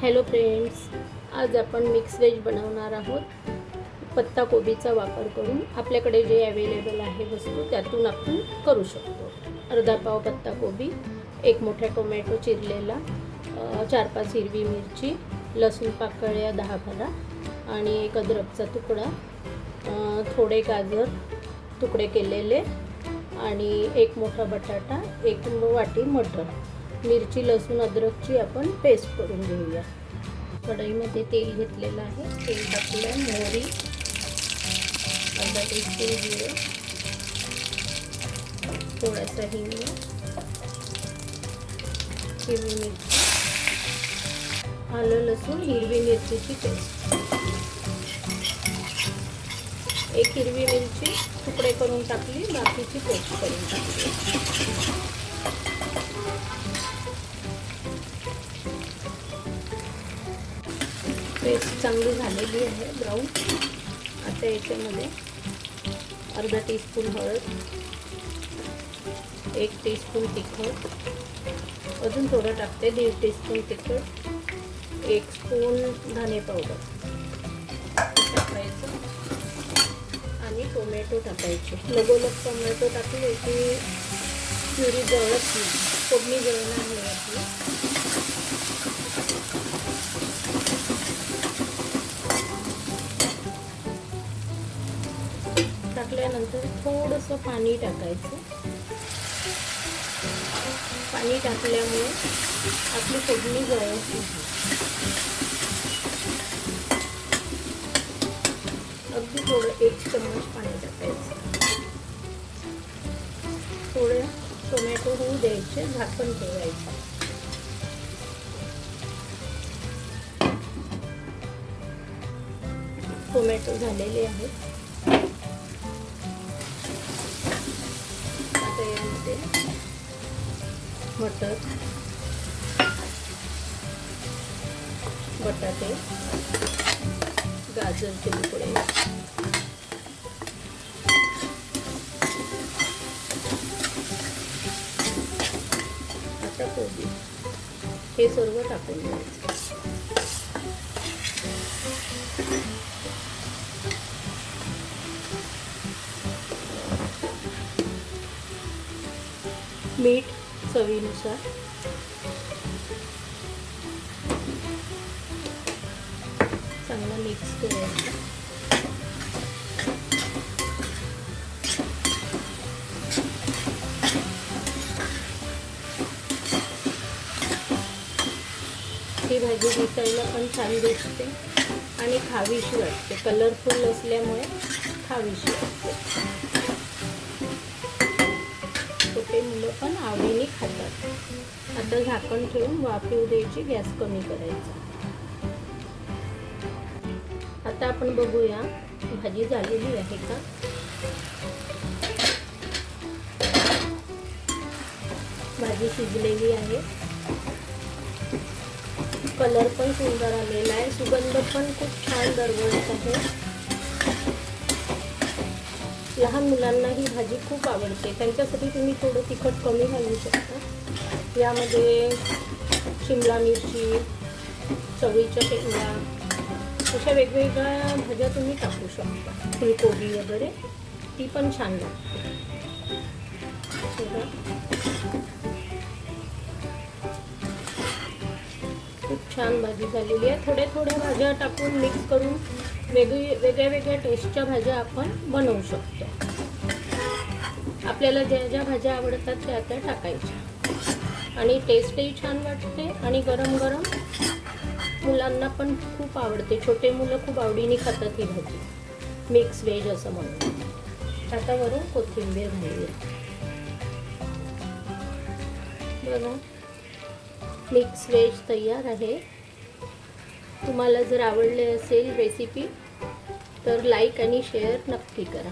Hello friends, आज आपण mix veg बनवणार आहोत. पत्ताकोबीचा वापर करून आपल्याकडे जे अवेलेबल आहे वस्तू त्यातून आपण करू शकतो. अर्धा पाव पत्ताकोबी, एक मोठा टोमॅटो चिरलेला, 4-5 हिरवी मिरची, लसूण पाकळ्या 10-12 आणि एक अद्रकचा तुकडा, थोडे गाजर तुकडे केलेले आणि एक मोठा बटाटा, एक वाटी मटर. मिरची लसूण अद्रकची आपण पेस्ट करून घेऊया. कढईमध्ये तेल घेतलेलं आहे. तेल टाकूया. मोहरी, अर्धा टीस्पून जिरं, थोडासा हिंग, हिरवी मिरची, आलं लसूण हिरवी मिरचीची पेस्ट, एक हिरवी मिरची तुकडे करून टाकली, बाकीची पेस्ट करून टाकली. पेस्ट चांगली झालेली आहे ब्राऊन. आता याच्यामध्ये अर्धा टीस्पून हळद, 1 टीस्पून तिखट, अजून थोडं टाकते 1.5 टीस्पून तिखट, 1 स्पून धने पावडर टाकायचं आणि टोमॅटो टाकायचे. लगोलग टोमॅटो टाकले की प्युरी जळत नाही, फोडणी जळणार नाही आपली. टाकल्यानंतर थोडंसं पाणी टाकायचं. पाणी टाकल्यामुळे आपली फोडणी जळत नाही. अगदी थोडं 1 चम्मच पाणी टाकायचं. थोडे टोमॅटो होऊ द्यायचे, झाकण ठेवायचं. टोमॅटो झालेले आहेत. मटर, बटाटे, गाजरचे तुकडे, आता कोबी, हे सर्व टाकून द्यायचं. मीठ चवीनुसार, चांगलं मिक्स करायचं. ही भाजी दिसायला पण छान दिसते आणि खावीशी वाटते. कलरफुल असल्यामुळे खावीशी वाटते. छोटे मुलं पण आवडीने खातात. आता झाकण ठेवून वाफ येऊ द्यायची, गॅस कमी करायचा. आता आपण बघूया भाजी झालेली आहे का. भाजी शिजलेली आहे. कलर पण सुंदर आलेला आहे. सुगंध पण खूप छान दरवळत आहे. लहान मुलांना ही भाजी खूप आवडते. त्यांच्यासाठी तुम्ही थोडं तिखट कमी घालू शकता. यामध्ये शिमला मिरची, चवळीच्या शेंगा, अशा वेगवेगळ्या भाज्या तुम्ही टाकू शकता. फुलकोबी वगैरे, ती पण छान लागते. खूप छान भाजी झालेली आहे. थोड्या भाज्या टाकून मिक्स करून वेगळ्या टेस्टच्या भाज्या आपण बनवू शकतो. आपल्याला ज्या ज्या भाज्या आवडतात त्या त्या टाकायच्या आणि टेस्टही छान वाटते आणि गरम गरम मुलांना पण खूप आवडते. छोटे मुलं खूप आवडीने खातात ही भाजी, मिक्स व्हेज असं म्हणतात. आता वरून कोथिंबीर घालूया. बघा, मिक्स व्हेज तयार आहे. तुम्हाला जर आवडले असेल रेसिपी तर लाईक आणि शेअर नक्की करा.